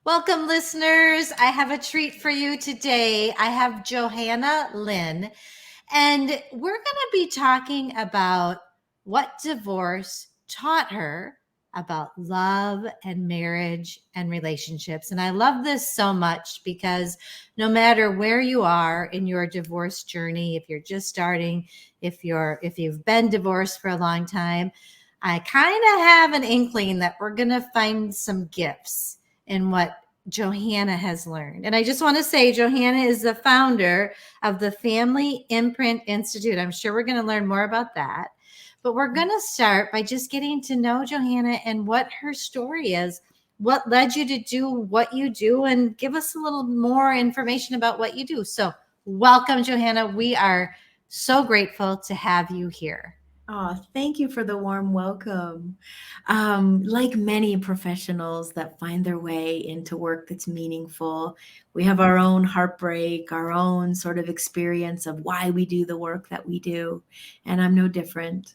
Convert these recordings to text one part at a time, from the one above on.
Welcome, listeners. I have a treat for you today. I have Johanna Lynn, and we're going to be talking about what divorce taught her about love and marriage and relationships. And I love this so much because no matter where you are in your divorce journey, if you're just starting, if you've been divorced for a long time, I kind of have an inkling that we're going to find some gifts in what Johanna has learned. And I just want to say, Johanna is the founder of the Family Imprint Institute. I'm sure we're going to learn more about that. But we're going to start by just getting to know Johanna and what her story is, what led you to do what you do, and give us a little more information about what you do. So, welcome, Johanna. We are so grateful to have you here. Oh, thank you for the warm welcome. Like many professionals that find their way into work that's meaningful, we have our own heartbreak, our own sort of experience of why we do the work that we do. And I'm no different.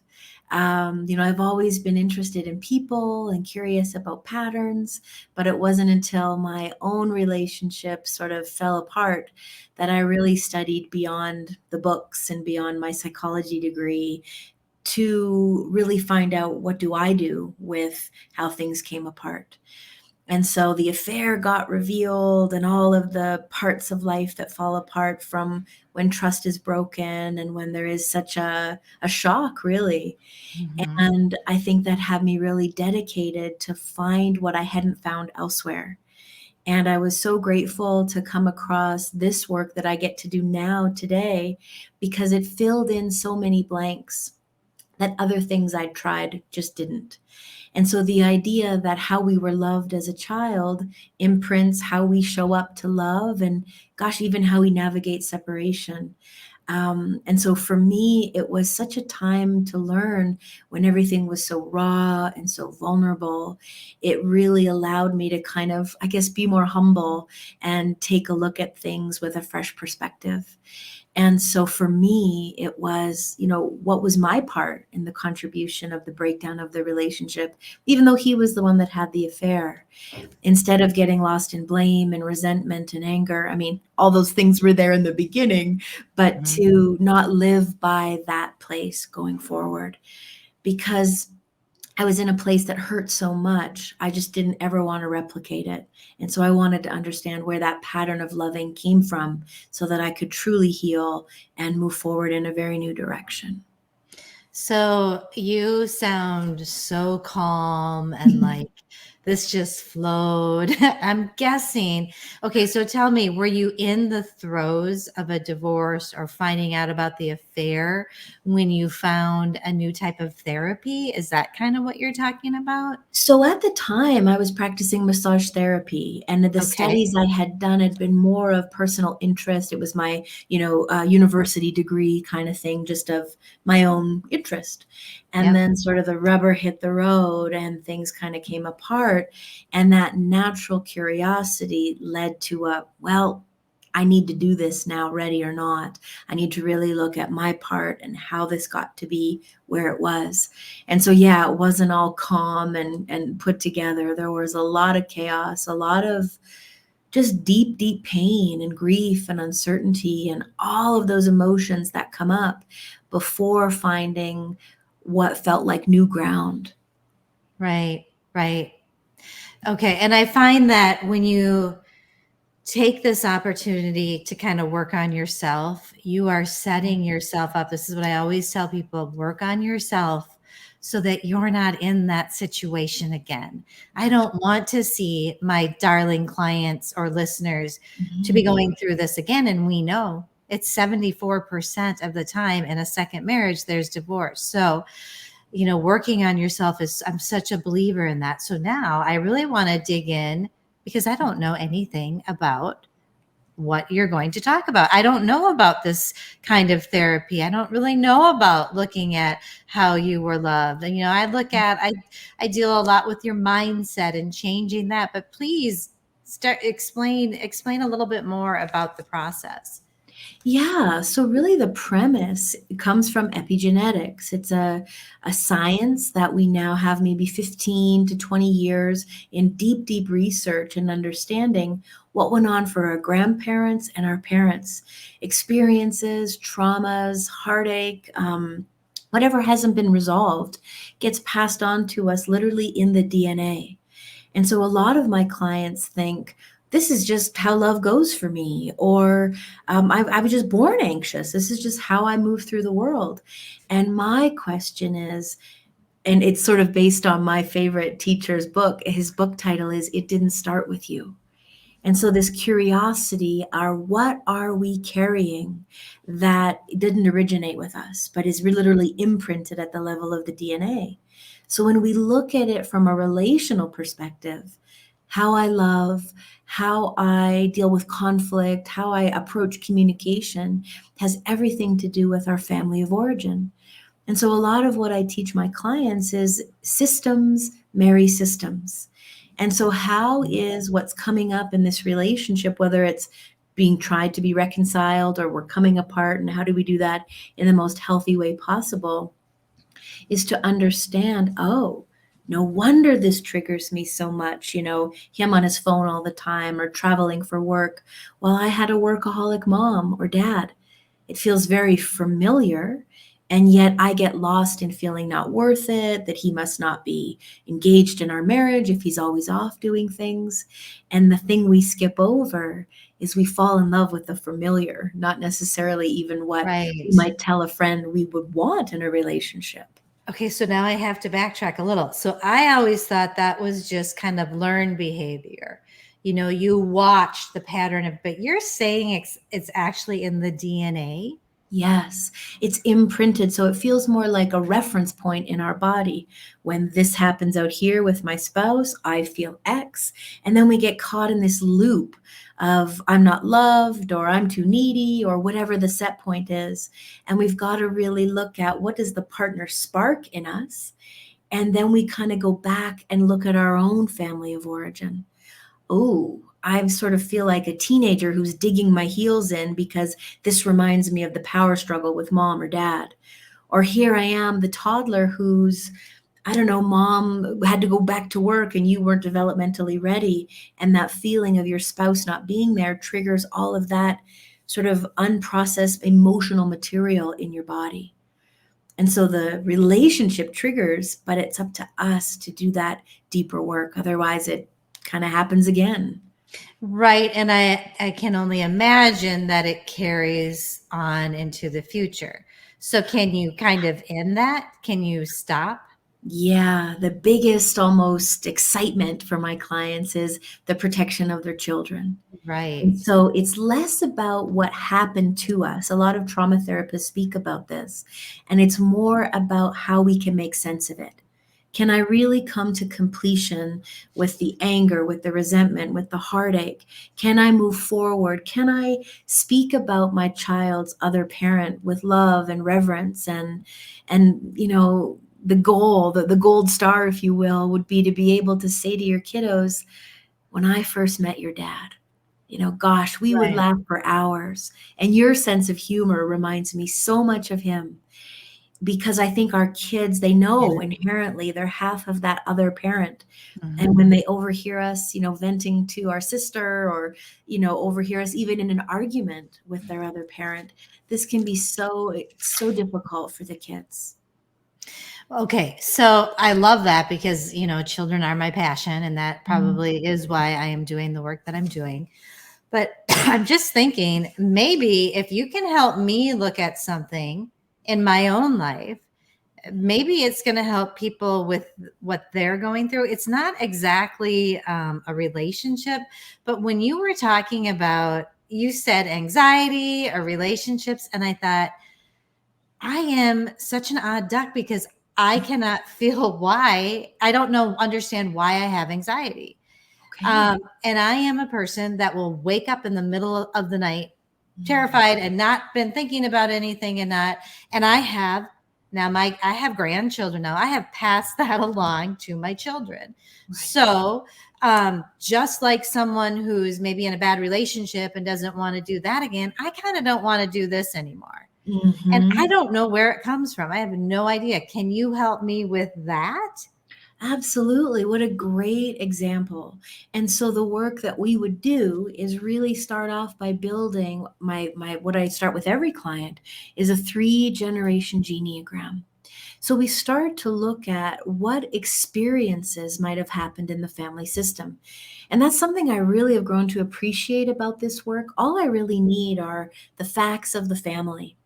I've always been interested in people and curious about patterns, but it wasn't until my own relationship sort of fell apart that I really studied beyond the books and beyond my psychology degree to really find out what do I do with how things came apart. And so the affair got revealed and all of the parts of life that fall apart from when trust is broken and when there is such a shock, really. Mhm. And I think that had me really dedicated to find what I hadn't found elsewhere. And I was so grateful to come across this work that I get to do now today because it filled in so many blanks that other things I'd tried just didn't. And so the idea that how we were loved as a child imprints how we show up to love and, gosh, even how we navigate separation. And so for me, it was such a time to learn when everything was so raw and so vulnerable. It really allowed me to kind of, I guess, be more humble and take a look at things with a fresh perspective. And so for me, it was, what was my part in the contribution of the breakdown of the relationship, even though he was the one that had the affair? Instead of getting lost in blame and resentment and anger, I mean, all those things were there in the beginning, but Mhm. to not live by that place going forward. Because I was in a place that hurt so much, I just didn't ever want to replicate it. And so I wanted to understand where that pattern of loving came from so that I could truly heal and move forward in a very new direction. So you sound so calm and like this just flowed. I'm guessing. Okay, so tell me, were you in the throes of a divorce or finding out about the affair when you found a new type of therapy? Is that kind of what you're talking about? So at the time, I was practicing massage therapy, and the Okay. studies I had done had been more of personal interest. It was my, university degree kind of thing, just of my own interest. And Yep. then sort of the rubber hit the road and things kind of came apart. And that natural curiosity led to well, I need to do this now, ready or not. I need to really look at my part and how this got to be where it was. And so, yeah, it wasn't all calm and put together. There was a lot of chaos, a lot of just deep, deep pain and grief and uncertainty and all of those emotions that come up before finding what felt like new ground. Right. Right. Okay. And I find that when you take this opportunity to kind of work on yourself, you are setting yourself up. This is what I always tell people: work on yourself so that you're not in that situation again. I don't want to see my darling clients or listeners to be Mhm. going through this again. And we know it's 74% of the time in a second marriage, there's divorce. So, working on yourself is, I'm such a believer in that. So now I really want to dig in because I don't know anything about what you're going to talk about. I don't know about this kind of therapy. I don't really know about looking at how you were loved. And I deal a lot with your mindset and changing that, but please explain a little bit more about the process. Yeah, so really the premise comes from epigenetics. It's a science that we now have maybe 15 to 20 years in deep, deep research and understanding what went on for our grandparents and our parents. Experiences, traumas, heartache, whatever hasn't been resolved gets passed on to us literally in the DNA. And so a lot of my clients think, this is just how love goes for me, or I was just born anxious. This is just how I move through the world. And my question is, and it's sort of based on my favorite teacher's book. His book title is It Didn't Start With You. And so this curiosity are what are we carrying that didn't originate with us, but is literally imprinted at the level of the DNA. So when we look at it from a relational perspective, how I love, how I deal with conflict, how I approach communication has everything to do with our family of origin. And so a lot of what I teach my clients is systems marry systems. And so how is what's coming up in this relationship, whether it's being tried to be reconciled or we're coming apart, and how do we do that in the most healthy way possible, is to understand, oh, no wonder this triggers me so much, him on his phone all the time or traveling for work. Well, I had a workaholic mom or dad. It feels very familiar. And yet I get lost in feeling not worth it, that he must not be engaged in our marriage if he's always off doing things. And the thing we skip over is we fall in love with the familiar, not necessarily even what we Right. might tell a friend we would want in a relationship. Okay, so now I have to backtrack a little. So I always thought that was just kind of learned behavior. You watch the pattern of, but you're saying it's actually in the DNA. Yes, it's imprinted, so it feels more like a reference point in our body. When this happens out here with my spouse, I feel X, and then we get caught in this loop of I'm not loved or I'm too needy or whatever the set point is. And we've got to really look at what does the partner spark in us, and then we kind of go back and look at our own family of origin. Oh, I sort of feel like a teenager who's digging my heels in because this reminds me of the power struggle with mom or dad. Or here I am, the toddler who's, I don't know, mom had to go back to work and you weren't developmentally ready. And that feeling of your spouse not being there triggers all of that sort of unprocessed emotional material in your body. And so the relationship triggers, but it's up to us to do that deeper work. Otherwise, it kind of happens again. Right. And I can only imagine that it carries on into the future. So can you kind of end that? Can you stop? Yeah, the biggest almost excitement for my clients is the protection of their children. And Right. so it's less about what happened to us. A lot of trauma therapists speak about this, and it's more about how we can make sense of it. Can I really come to completion with the anger, with the resentment, with the heartache? Can I move forward? Can I speak about my child's other parent with love and reverence and the goal, the gold star, if you will, would be to be able to say to your kiddos, when I first met your dad, gosh, we would Right. laugh for hours. And your sense of humor reminds me so much of him because I think our kids, they know inherently they're half of that other parent. And Mhm. when they overhear us, venting to our sister or, overhear us even in an argument with their other parent, this can be so difficult for the kids. Okay, so I love that because, children are my passion, and that Mm. probably is why I am doing the work that I'm doing. But I'm just thinking maybe if you can help me look at something in my own life, maybe it's going to help people with what they're going through. It's not exactly a relationship, but when you were talking about, you said anxiety or relationships, and I thought, I am such an odd duck because I cannot feel why. I don't know, understand why I have anxiety. Okay. And I am a person that will wake up in the middle of the night Mm. terrified and not been thinking about anything and I have now I have grandchildren now. I have passed that along to my children. Right. So Just like someone who's maybe in a bad relationship and doesn't want to do that again, I kind of don't want to do this anymore. And I Mm-hmm. don't know where it comes from. I have no idea. Can you help me with that? Absolutely. What a great example. And so the work that we would do is really start off by building my what I start with every client is a 3-generation genealogram. So we start to look at what experiences might have happened in the family system. And that's something I really have grown to appreciate about this work. All I really need are the facts of the family.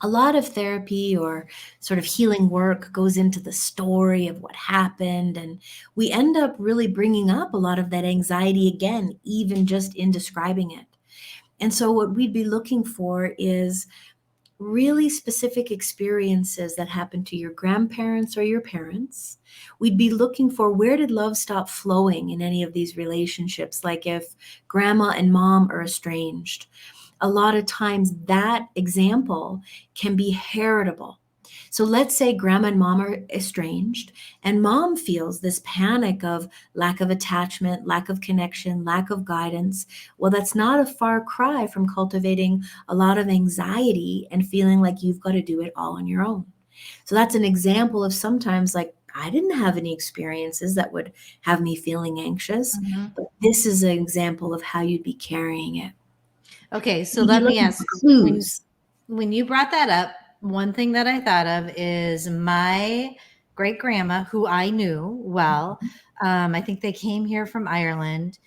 A lot of therapy or sort of healing work goes into the story of what happened. And we end up really bringing up a lot of that anxiety again, even just in describing it. And so, what we'd be looking for is really specific experiences that happened to your grandparents or your parents. We'd be looking for where did love stop flowing in any of these relationships, like if grandma and mom are estranged. A lot of times that example can be heritable. So let's say grandma and mom are estranged, and mom feels this panic of lack of attachment, lack of connection, lack of guidance. Well, that's not a far cry from cultivating a lot of anxiety and feeling like you've got to do it all on your own. So that's an example of sometimes like I didn't have any experiences that would have me feeling anxious, Mhm. but this is an example of how you'd be carrying it. Okay, so You'd be let me looking ask, for when clues. when you brought that up, one thing that I thought of is my great grandma, who I knew well. I think they came here from Ireland.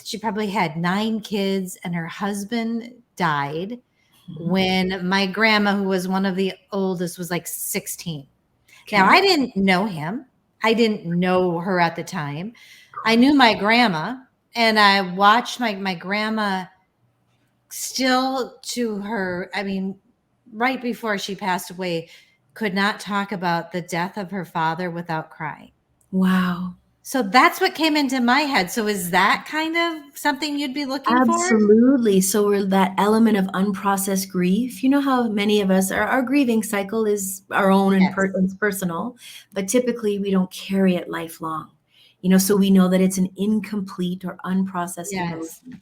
She probably had 9 kids, and her husband died Mhm. when my grandma, who was one of the oldest, was like 16. Now, Okay. I didn't know him. I didn't know her at the time. I Cool. knew my grandma, and I watched my grandma still to her. I mean, right before she passed away, could not talk about the death of her father without crying. Wow. So that's what came into my head. So is that kind of something you'd be looking for? Absolutely. So we're that element of unprocessed grief. You know how many of us, our grieving cycle is our own and Yes. it's personal, but typically we don't carry it lifelong. So we know that it's an incomplete or unprocessed Yes. emotion.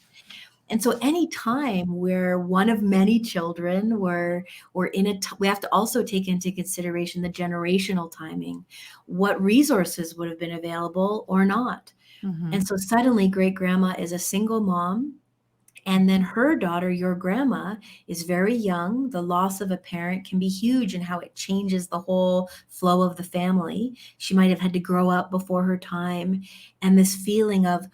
And so any time we're one of many children, we're we have to also take into consideration the generational timing, what resources would have been available or not. And Hmm. so suddenly great grandma is a single mom, and then her daughter, your grandma, is very young. The loss of a parent can be huge in how it changes the whole flow of the family. She might have had to grow up before her time. And this feeling of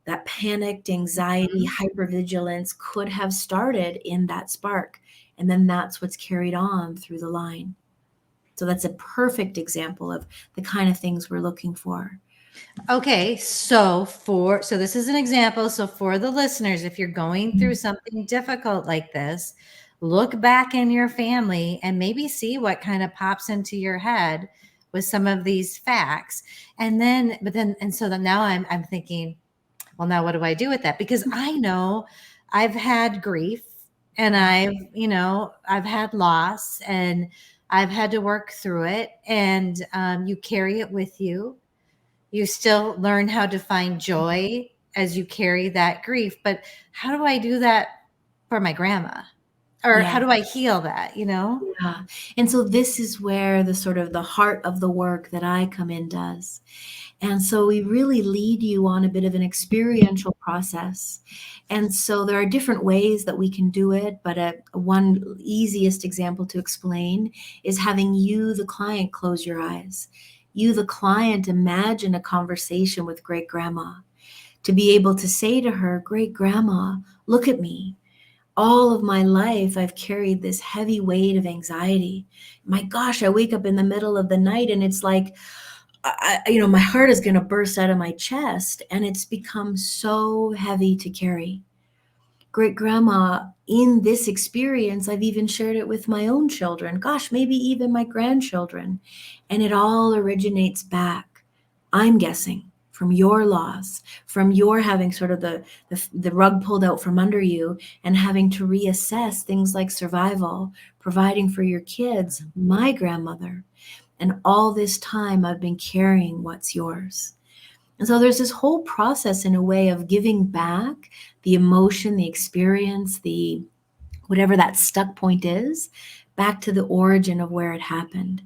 that panicked anxiety, hypervigilance could have started in that spark. And then that's what's carried on through the line. So that's a perfect example of the kind of things we're looking for. Okay, so this is an example. So for the listeners, if you're going through something difficult like this, look back in your family and maybe see what kind of pops into your head with some of these facts. And then, and so then now I'm thinking, well, now what do I do with that? Because I know I've had grief, and I've had loss, and I've had to work through it, and you carry it with you. You still learn how to find joy as you carry that grief. But how do I do that for my grandma? Or Yeah. how do I heal that, Yeah. And so this is where the sort of the heart of the work that I come in does. And so we really lead you on a bit of an experiential process. And so there are different ways that we can do it, but one easiest example to explain is having you, the client, close your eyes. You, the client, imagine a conversation with great grandma to be able to say to her, great grandma, look at me. All of my life, I've carried this heavy weight of anxiety. My gosh, I wake up in the middle of the night and it's like, my heart is going to burst out of my chest. And it's become so heavy to carry. Great grandma, in this experience, I've even shared it with my own children. Gosh, maybe even my grandchildren. And it all originates back, I'm guessing, from your loss, from your having sort of the rug pulled out from under you and having to reassess things like survival, providing for your kids, my grandmother. And all this time I've been carrying what's yours. And so there's this whole process in a way of giving back the emotion, the experience, the whatever that stuck point is, back to the origin of where it happened.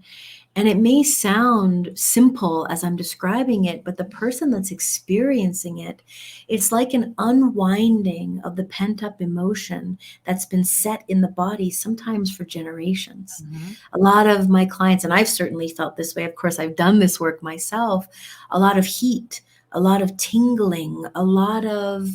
And it may sound simple as I'm describing it, but the person that's experiencing it, it's like an unwinding of the pent up emotion that's been set in the body, sometimes for generations. Mhm. A lot of my clients, and I've certainly felt this way, of course, I've done this work myself, a lot of heat, a lot of tingling, a lot of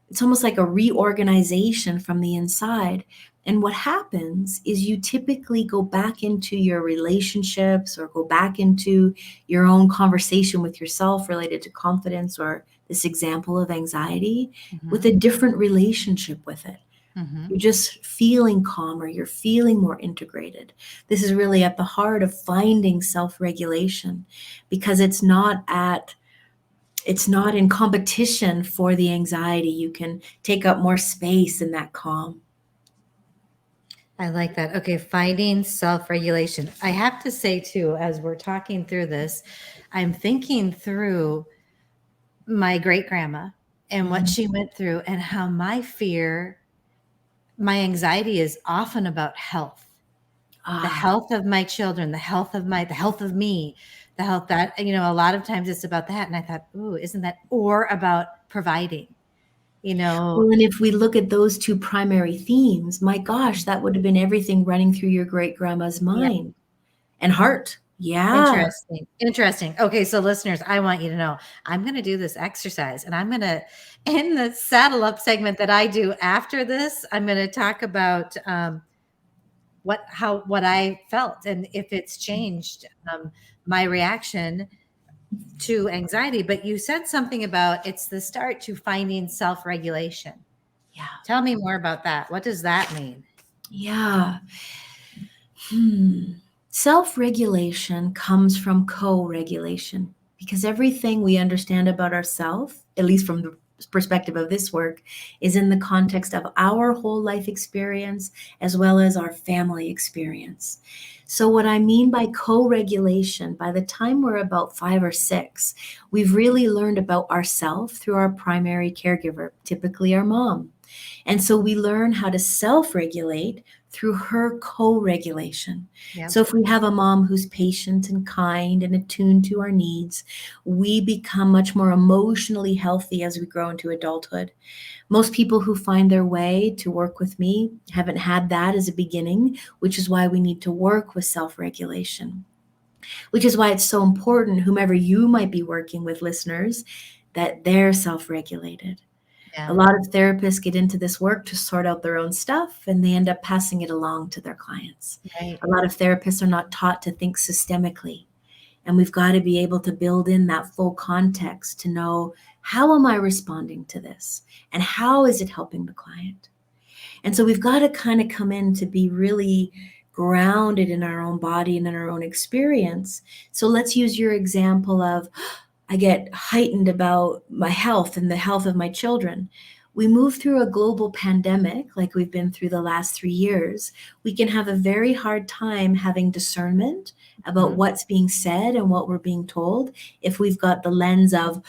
it's almost like a reorganization from the inside. And what happens is you typically go back into your relationships or go back into your own conversation with yourself related to confidence or this example of anxiety with Mhm. a different relationship with it. Mhm. You're just feeling calmer, you're feeling more integrated. This is really at the heart of finding self regulation because it's not in competition for the anxiety. You can take up more space in that calm. I like that. Okay, finding self-regulation. I have to say too, as we're talking through this, I'm thinking through my great grandma and what Mhm. she went through and how my anxiety is often about health. The Ah, health of my children, the health of me, the health that, a lot of times it's about that. And I thought, ooh, isn't that, or about providing, you know? well, and if we look at those two primary themes, my gosh, that would have been everything running through your great grandma's Yeah. mind and heart. Yeah. Interesting. Interesting. Okay, so listeners, I want you to know I'm going to do this exercise and I'm going to, in the saddle up segment that I do after this, I'm going to talk about what I felt and if it's changed my reaction to anxiety. But you said something about it's the start to finding self regulation. Yeah. Tell me more about that. What does that mean? Yeah. Hmm. Self regulation comes from co regulation because everything we understand about ourselves, at least from the perspective of this work, is in the context of our whole life experience as well as our family experience. So, what I mean by co regulation, by the time we're about 5 or 6, we've really learned about ourselves through our primary caregiver, typically our mom. And so we learn how to self regulate through her co regulation. Yeah. So if we have a mom who's patient and kind and attuned to our needs, we become much more emotionally healthy as we grow into adulthood. Most people who find their way to work with me haven't had that as a beginning, which is why we need to work with self regulation, which is why it's so important, whomever you might be working with, listeners, that they're self regulated. A Yeah. lot of therapists get into this work to sort out their own stuff and they end up passing it along to their clients. Right. A lot of therapists are not taught to think systemically. And we've got to be able to build in that full context to know, how am I responding to this? And how is it helping the client? And so we've got to kind of come in to be really grounded in our own body and in our own experience. So let's use your example of, I get heightened about my health and the health of my children. We move through a global pandemic like we've been through the last 3 years. We can have a very hard time having discernment about Mhm. what's being said and what we're being told if we've got the lens of,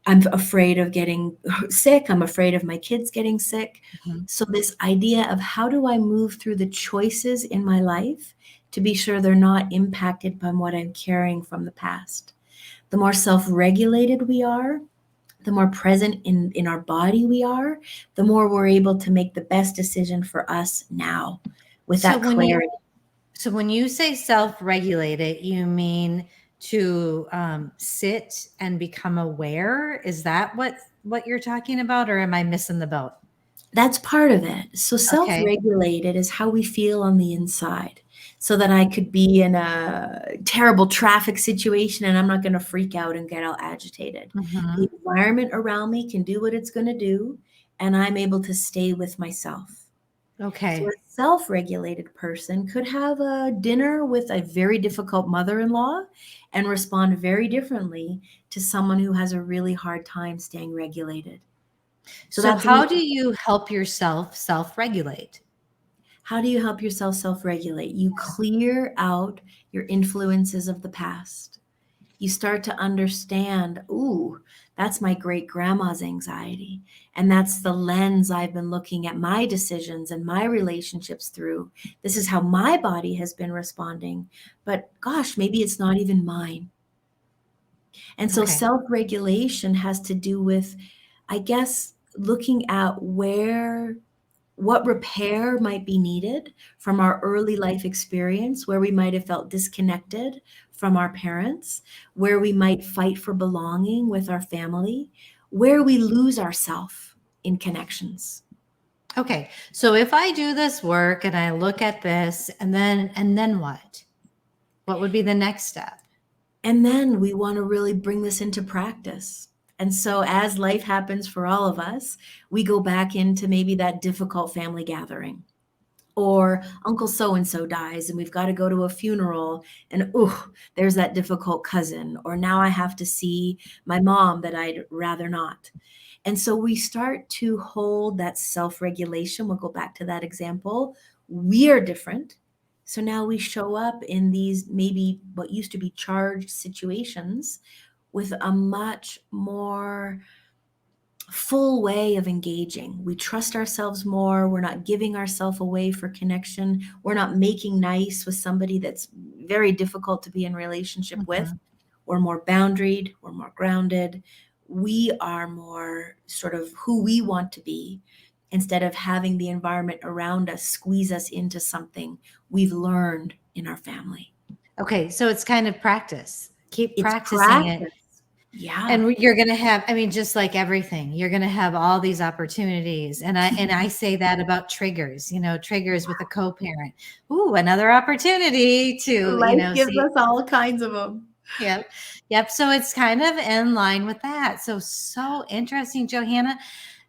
I'm afraid of getting sick, I'm afraid of my kids getting sick. Mhm. So, this idea of how do I move through the choices in my life to be sure they're not impacted by what I'm carrying from the past. The more self-regulated we are, the more present in our body we are, the more we're able to make the best decision for us now with So that when you clarity. So when you say self-regulated, you mean to sit and become aware? Is that what you're talking about, or am I missing the boat? That's part of it. So Okay. self-regulated is how we feel on the inside. So that I could be in a terrible traffic situation and I'm not going to freak out and get all agitated. The Mhm. environment around me can do what it's going to do, and I'm able to stay with myself. So a Okay. self-regulated person could have a dinner with a very difficult mother-in-law and respond very differently to someone who has a really hard time staying regulated. So So that's how do you help yourself self-regulate? how do you help yourself self-regulate? You clear out your influences of the past. You start to understand, ooh, that's my great grandma's anxiety. And that's the lens I've been looking at my decisions and my relationships through. This is how my body has been responding. But gosh, maybe it's not even mine. And so Okay. self regulation has to do with, I guess, looking at what repair might be needed from our early life experience, where we might have felt disconnected from our parents, where we might fight for belonging with our family, where we lose ourselves in connections. Okay. So if I do this work and I look at this and then what? What would be the next step? And then we want to really bring this into practice. And so, as life happens for all of us, we go back into maybe that difficult family gathering, or Uncle so and so dies and we've got to go to a funeral, and there's that difficult cousin, or now I have to see my mom that I'd rather not. And so we start to hold that self-regulation. We'll go back to that example. We are different. So now we show up in these maybe what used to be charged situations with a much more full way of engaging. We trust ourselves more. We're not giving ourselves away for connection. We're not making nice with somebody that's very difficult to be in relationship with. Mhm. We're more boundaried. We're more grounded. We are more sort of who we want to be, instead of having the environment around us squeeze us into something we've learned in our family. Okay. So it's kind of practice. Keep It's practicing it. practice. Yeah. And you're going to have, I mean, just like everything, you're going to have all these opportunities. And I say that about triggers, triggers with a co-parent. Ooh, another opportunity to, Life gives see. us all kinds of them. Yep. Yep. So it's kind of in line with that. So interesting, Johanna.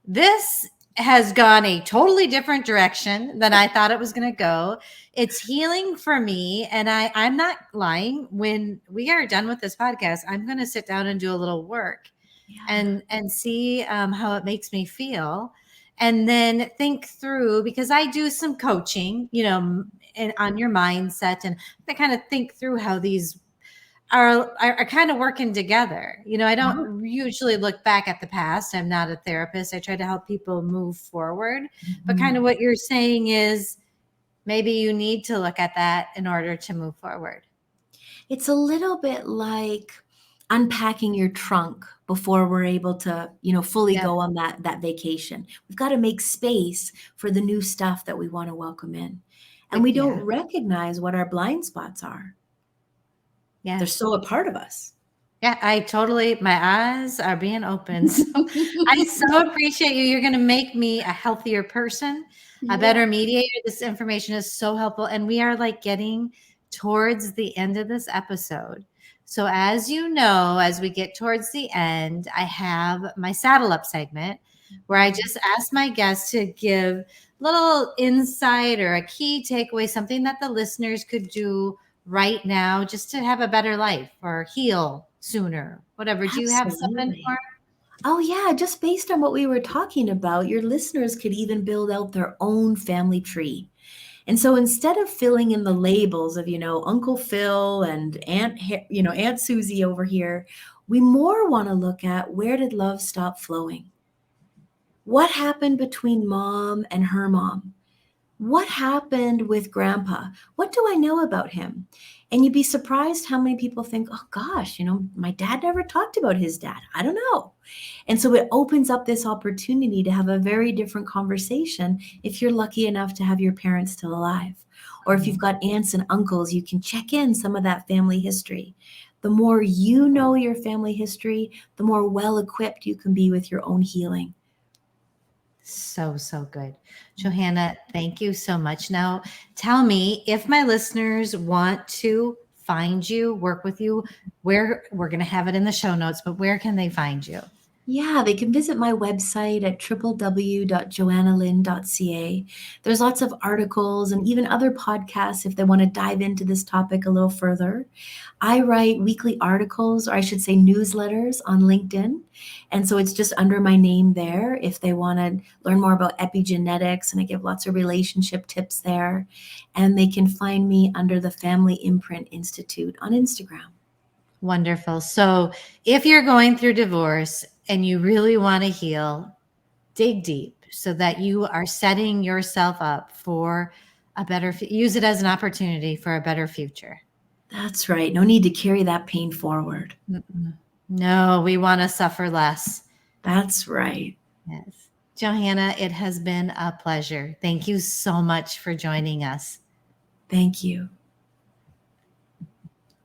This has gone a totally different direction than I thought it was going to go. It's healing for me. And I'm not lying. When we are done with this podcast, I'm going to sit down and do a little work Yeah. and see how it makes me feel. And then think through, because I do some coaching, and on your mindset, and I kind of think through how these are kind of working together. I Yeah. don't usually look back at the past. I'm not a therapist. I try to help people move forward. But kind of Mhm. what you're saying is maybe you need to look at that in order to move forward. It's a little bit like unpacking your trunk before we're able to, fully Yep, go on that vacation. We've got to make space for the new stuff that we want to welcome in. And we don't yeah, recognize what our blind spots are. They're yeah. so a part of us. Yeah, my eyes are being opened. So I so appreciate you. You're going to make me a healthier person, a Yeah. better mediator. This information is so helpful. And we are like getting towards the end of this episode. So, as you know, as we get towards the end, I have my saddle up segment where I just ask my guests to give little insight or a key takeaway, something that the listeners could do right now just to have a better life or heal sooner, whatever. Do you have something for Absolutely. Oh, yeah. Just based on what we were talking about, your listeners could even build out their own family tree. And so instead of filling in the labels of, Uncle Phil and Aunt Susie over here, we more want to look at, where did love stop flowing? What happened between mom and her mom? What happened with grandpa? What do I know about him? And you'd be surprised how many people think, oh gosh, my dad never talked about his dad. I don't know. And so it opens up this opportunity to have a very different conversation if you're lucky enough to have your parents still alive. Or if you've me? got aunts and uncles, you can check in some of that family history. The more you know your family history, the more well equipped you can be with your own healing. So good. Johanna, thank you so much. Now, tell me, if my listeners want to find you, work with you, where we're going to have it in the show notes, but where can they find you? Yeah, they can visit my website at www.johannalynn.ca. There's lots of articles and even other podcasts if they want to dive into this topic a little further. I write weekly articles, or I should say newsletters, on LinkedIn. And so it's just under my name there if they want to learn more about epigenetics, and I give lots of relationship tips there. And they can find me under the Family Imprint Institute on Instagram. Wonderful. So if you're going through divorce and you really want to heal, dig deep so that you are setting yourself up for a better, use it as an opportunity for a better future. That's right. No need to carry that pain forward. Mm-mm. No, we want to suffer less. That's right. Yes. Johanna, it has been a pleasure. Thank you so much for joining us. Thank you.